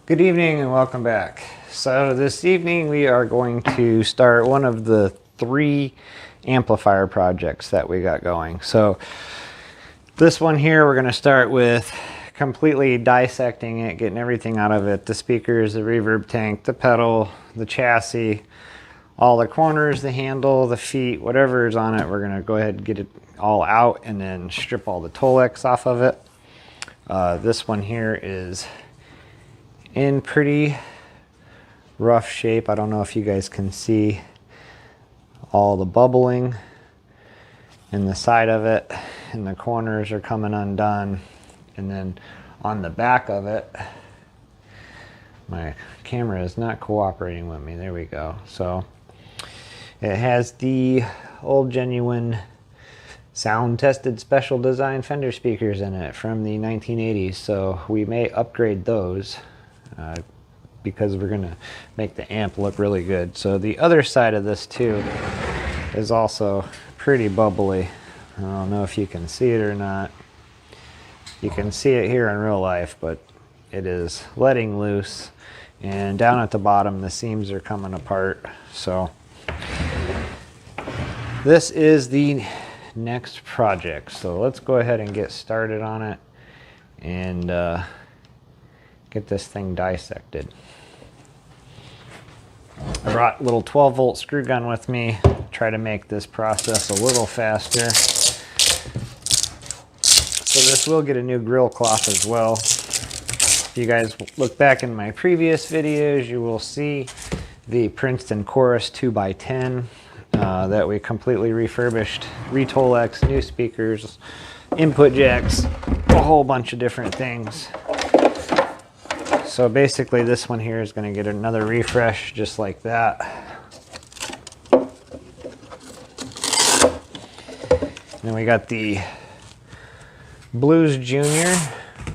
Good evening and welcome back. So this evening we are going to start one of the 3 amplifier projects that we got going. So this one here, we're going to start with completely dissecting it, getting everything out of it. The speakers, the reverb tank, the pedal, the chassis, all the corners, the handle, the feet, whatever is on it. We're going to go ahead and get it all out and then strip all the Tolex off of it. This one here is in pretty rough shape. I don't know if you guys can see all the bubbling in the side of it, and the corners are coming undone. And then on the back of it, my camera is not cooperating with me. There we go. So it has the old genuine sound tested special design Fender speakers in it from the 1980s. So we may upgrade those because we're going to make the amp look really good. So the other side of this too is also pretty bubbly. I don't know if you can see it or not. You can see it here in real life, but it is letting loose. And down at the bottom, the seams are coming apart. So this is the next project. So let's go ahead and get started on it and get this thing dissected. I brought a little 12-volt screw gun with me, try to make this process a little faster. So this will get a new grill cloth as well. If you guys look back in my previous videos, you will see the Princeton Chorus 2x10 that we completely refurbished, re-Tolex, new speakers, input jacks, a whole bunch of different things. So basically this one here is going to get another refresh just like that. Then we got the Blues Junior,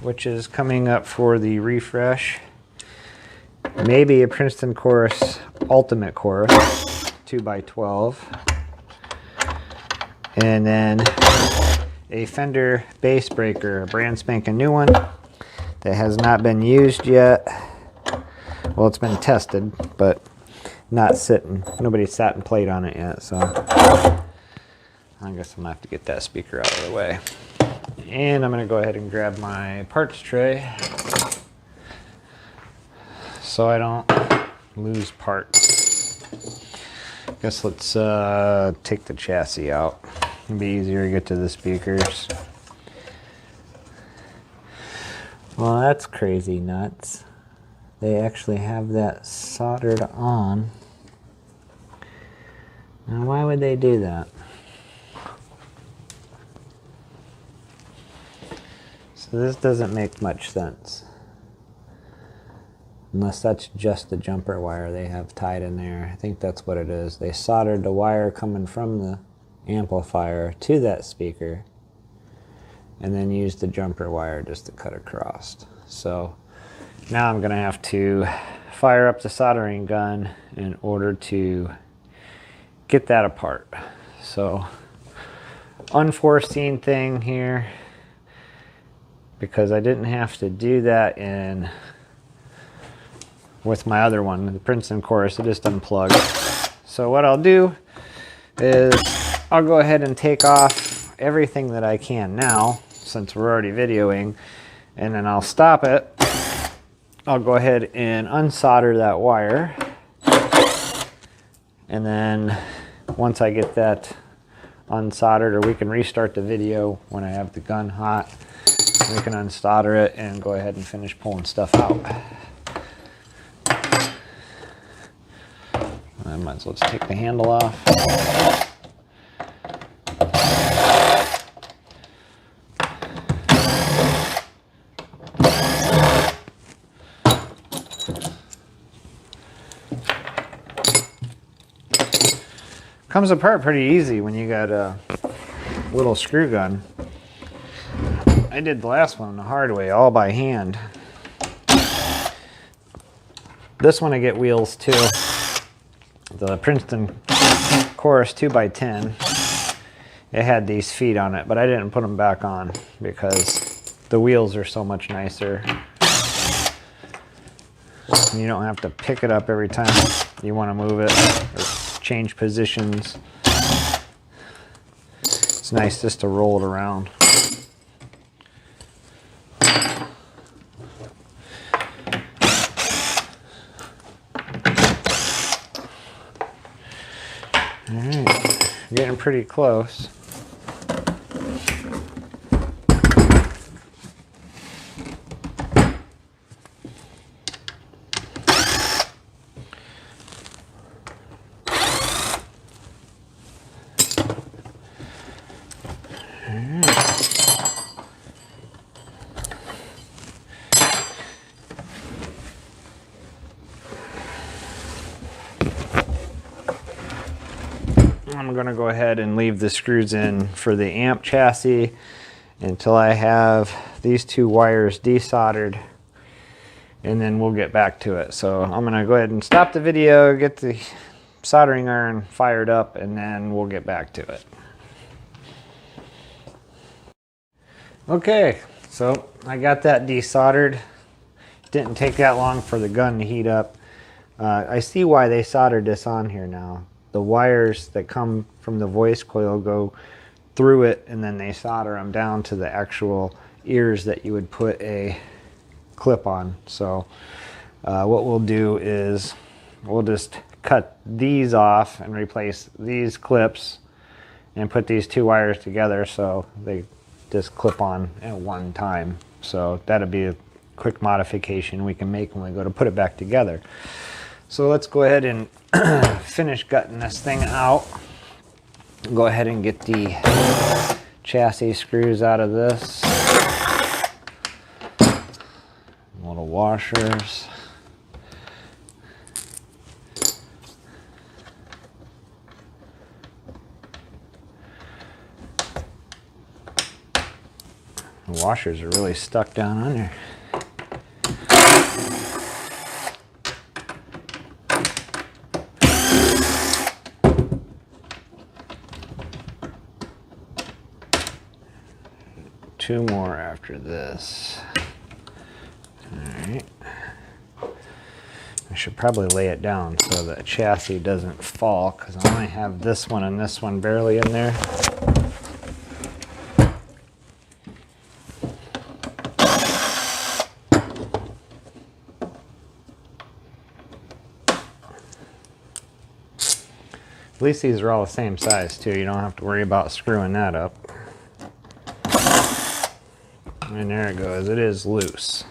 which is coming up for the refresh. Maybe a Princeton Chorus Ultimate Chorus 2x12. And then a Fender Bass Breaker, a brand spanking new one that has not been used yet. Well, it's been tested, but not sitting. Nobody sat and played on it yet, so I guess I'm gonna have to get that speaker out of the way. And I'm gonna go ahead and grab my parts tray so I don't lose parts. Guess let's take the chassis out. It'll be easier to get to the speakers. Well, that's crazy nuts. They actually have that soldered on. Now, why would they do that? So this doesn't make much sense. Unless that's just the jumper wire they have tied in there. I think that's what it is. They soldered the wire coming from the amplifier to that speaker, and then use the jumper wire just to cut across. So now I'm gonna have to fire up the soldering gun in order to get that apart. So unforeseen thing here, because I didn't have to do that with my other one, the Princeton Chorus. It just unplugged. So what I'll do is I'll go ahead and take off everything that I can now, since we're already videoing, and then I'll stop it. I'll go ahead and unsolder that wire, and then once I get that unsoldered, or we can restart the video when I have the gun hot, we can unsolder it and go ahead and finish pulling stuff out. I might as well just take the handle off. Comes apart pretty easy when you got a little screw gun. I did the last one the hard way, all by hand. This one I get wheels too. The Princeton Chorus 2x10. It had these feet on it, but I didn't put them back on because the wheels are so much nicer. And you don't have to pick it up every time you want to move it or change positions. It's nice just to roll it around. Alright, getting pretty close. I'm going to go ahead and leave the screws in for the amp chassis until I have these two wires desoldered, and then we'll get back to it. So I'm going to go ahead and stop the video, get the soldering iron fired up, and then we'll get back to it. Okay, so I got that desoldered. Didn't take that long for the gun to heat up. I see why they soldered this on here now. The wires that come from the voice coil go through it, and then they solder them down to the actual ears that you would put a clip on. So what we'll do is we'll just cut these off and replace these clips and put these two wires together so they just clip on at one time. So that'll be a quick modification we can make when we go to put it back together. So let's go ahead and finish gutting this thing out. Go ahead and get the chassis screws out of this. Little washers. The washers are really stuck down on there. Two more after this. Alright. I should probably lay it down so the chassis doesn't fall, because I only have this one and this one barely in there. At least these are all the same size too. You don't have to worry about screwing that up. And there it goes, it is loose.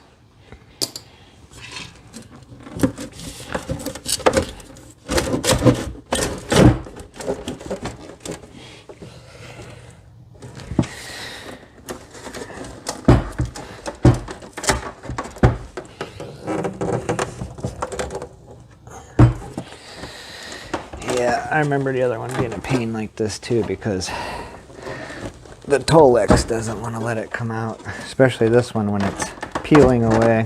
Yeah, I remember the other one being a pain like this too, because the Tolex doesn't want to let it come out, especially this one when it's peeling away.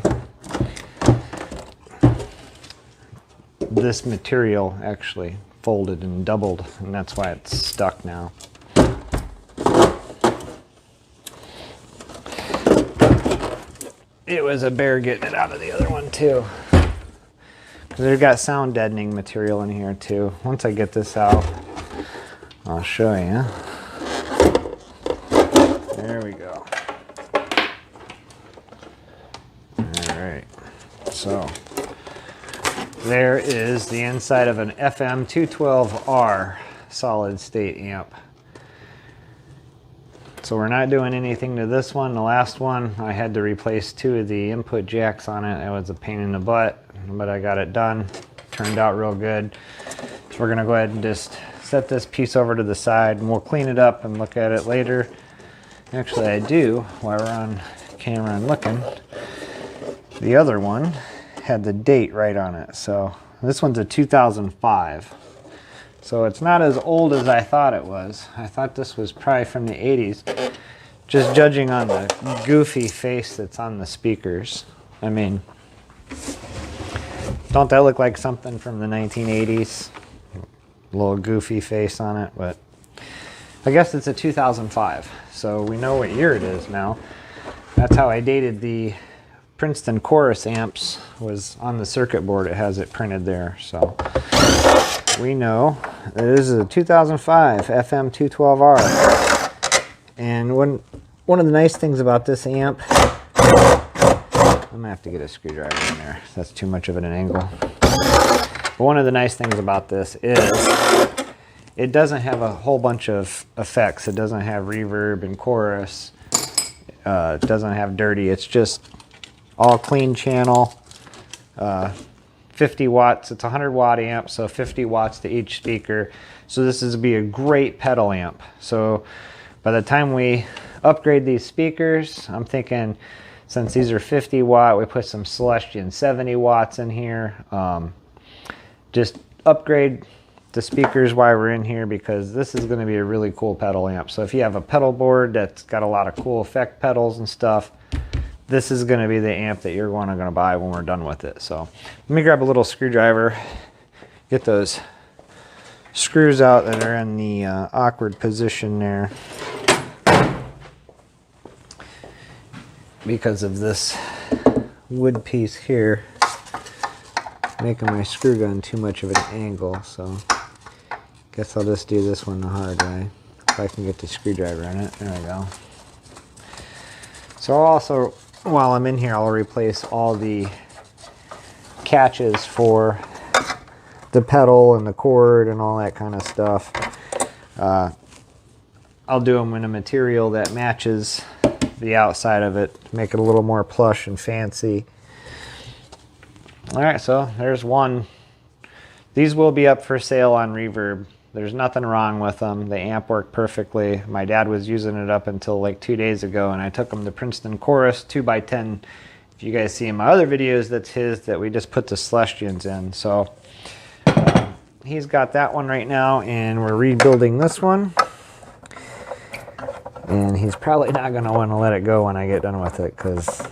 This material actually folded and doubled, and that's why it's stuck now. It was a bear getting it out of the other one too. They've got sound deadening material in here too. Once I get this out, I'll show you. There we go. Alright, so there is the inside of an FM212R solid state amp. So we're not doing anything to this one. The last one, I had to replace two of the input jacks on it. It was a pain in the butt, but I got it done. Turned out real good. So we're gonna go ahead and just set this piece over to the side, and we'll clean it up and look at it later. Actually, I do, while we're on camera and looking. The other one had the date right on it. So this one's a 2005. So it's not as old as I thought it was. I thought this was probably from the 80s. Just judging on the goofy face that's on the speakers. I mean, don't that look like something from the 1980s? A little goofy face on it, but I guess it's a 2005. So we know what year it is now. That's how I dated the Princeton chorus amps was on the circuit board. It has it printed there. So we know this is a 2005 FM212R. And one of the nice things about this amp, I'm gonna have to get a screwdriver in there. That's too much of an angle. But one of the nice things about this is it doesn't have a whole bunch of effects. It doesn't have reverb and chorus. It doesn't have dirty. It's just all clean channel. 50 watts. It's a 100-watt amp, so 50 watts to each speaker. So this is be a great pedal amp. So by the time we upgrade these speakers, I'm thinking, since these are 50 watt, we put some Celestion 70 watts in here. Just upgrade the speakers while we're in here, because this is going to be a really cool pedal amp. So if you have a pedal board that's got a lot of cool effect pedals and stuff, this is going to be the amp that you're going to buy when we're done with it. So let me grab a little screwdriver, get those screws out that are in the awkward position there, because of this wood piece here making my screw gun too much of an angle. So guess I'll just do this one the hard way, if I can get the screwdriver in it. There we go. So also, while I'm in here, I'll replace all the catches for the pedal and the cord and all that kind of stuff. I'll do them in a material that matches the outside of it, make it a little more plush and fancy. All right, so there's one. These will be up for sale on Reverb. There's nothing wrong with them. The amp worked perfectly. My dad was using it up until like 2 days ago, and I took him to Princeton Chorus 2x10. If you guys see in my other videos, that's his that we just put the Celestions in. So he's got that one right now, and we're rebuilding this one. And he's probably not going to want to let it go when I get done with it, because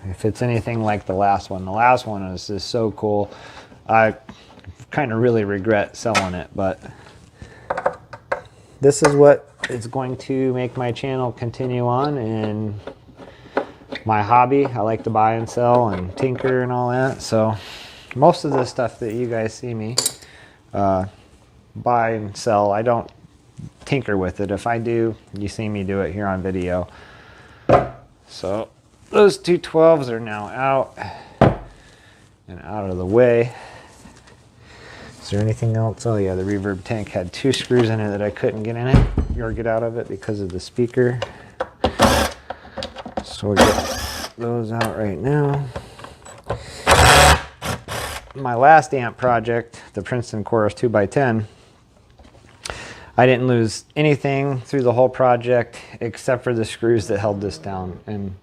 if it's anything like the last one is just so cool. I kind of really regret selling it, but this is what is going to make my channel continue on, and my hobby. I like to buy and sell and tinker and all that. So most of the stuff that you guys see me buy and sell, I don't tinker with it. If I do, you see me do it here on video. So those two 12s are now out and out of the way. Is there anything else? Oh yeah, the reverb tank had 2 screws in it that I couldn't get in it or get out of it because of the speaker. So we'll get those out right now. My last amp project, the Princeton Chorus 2x10, I didn't lose anything through the whole project except for the screws that held this down. And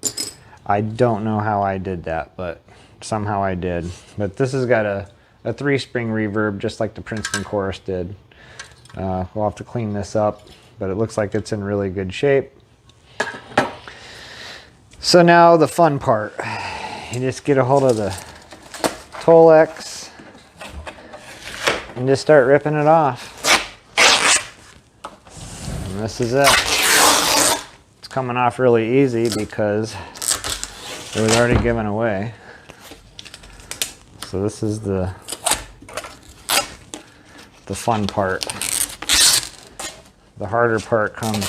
I don't know how I did that, but somehow I did. But this has got a 3-spring reverb, just like the Princeton Chorus did. We'll have to clean this up, but it looks like it's in really good shape. So now the fun part. You just get a hold of the Tolex and just start ripping it off. And this is it. It's coming off really easy because it was already given away. So this is the fun part. The harder part comes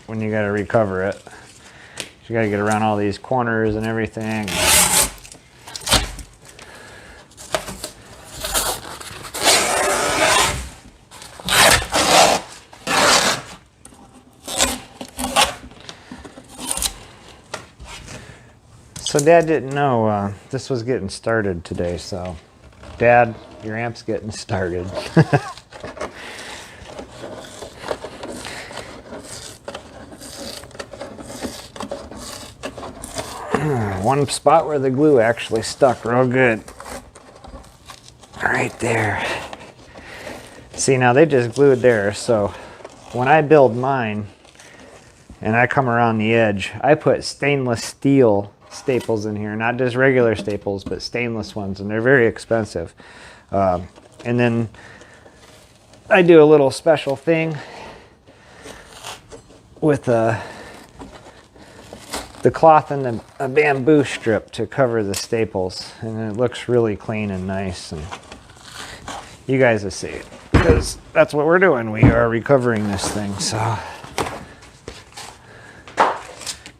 when you got to recover it. You got to get around all these corners and everything. So Dad didn't know this was getting started today, so Dad, your amp's getting started. One spot where the glue actually stuck real good. Right there. See, now they just glued there, so when I build mine and I come around the edge, I put stainless steel staples in here, not just regular staples, but stainless ones, and they're very expensive. And then I do a little special thing with the cloth and a bamboo strip to cover the staples, and it looks really clean and nice, and you guys will see it because that's what we're doing. We are recovering this thing. So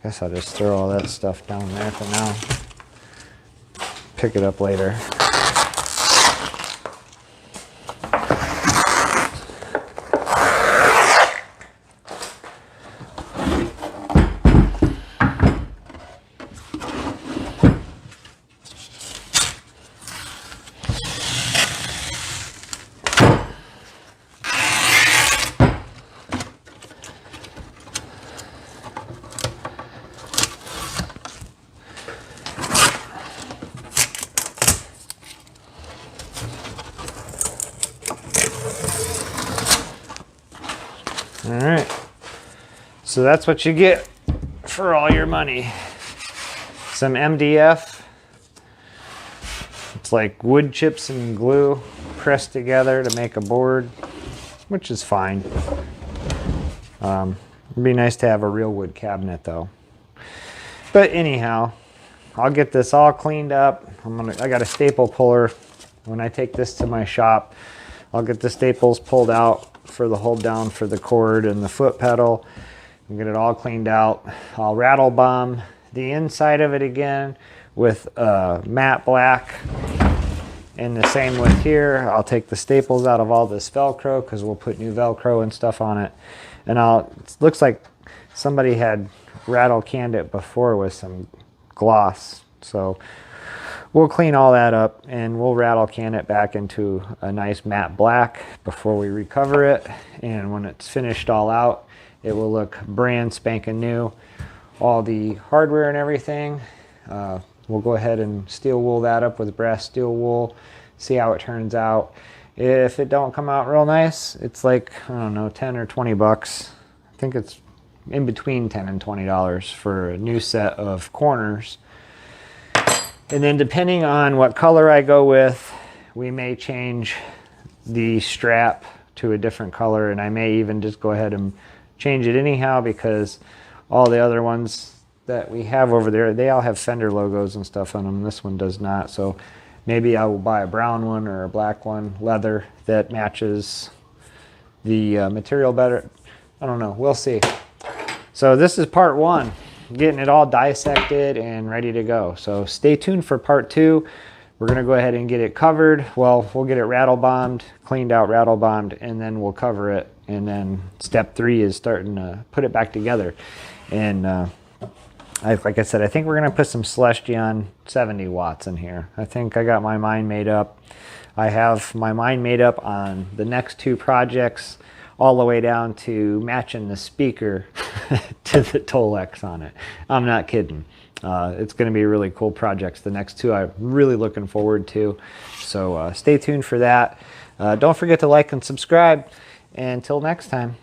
guess I'll just throw all that stuff down there for now. Pick it up later. All right, so that's what you get for all your money. Some MDF. It's like wood chips and glue pressed together to make a board, which is fine. It'd be nice to have a real wood cabinet though. But anyhow, I'll get this all cleaned up. I got a staple puller. When I take this to my shop, I'll get the staples pulled out for the hold down for the cord and the foot pedal and get it all cleaned out. I'll rattle bomb the inside of it again with matte black, and the same with here. I'll take the staples out of all this Velcro because we'll put new Velcro and stuff on it, and it looks like somebody had rattle canned it before with some gloss, so we'll clean all that up and we'll rattle can it back into a nice matte black before we recover it. And when it's finished all out, it will look brand spanking new. All the hardware and everything, we'll go ahead and steel wool that up with brass steel wool, see how it turns out. If it don't come out real nice, it's like, I don't know, 10 or 20 bucks. I think it's in between $10 and $20 for a new set of corners. And then depending on what color I go with, we may change the strap to a different color, and I may even just go ahead and change it anyhow because all the other ones that we have over there, they all have Fender logos and stuff on them. This one does not, so maybe I will buy a brown one or a black one, leather, that matches the material better. I don't know, we'll see. So this is part one. Getting it all dissected and ready to go. So stay tuned for part two. We're going to go ahead and get it covered. Well, we'll get it rattle bombed, cleaned out, rattle bombed, and then we'll cover it. And then step 3 is starting to put it back together. And like I said, I think we're going to put some Celestion 70 watts in here. I think I got my mind made up. I have my mind made up on the next 2 projects, all the way down to matching the speaker to the Tolex on it. I'm not kidding. It's going to be really cool projects. The next 2 I'm really looking forward to. So stay tuned for that. Don't forget to like and subscribe. Until next time.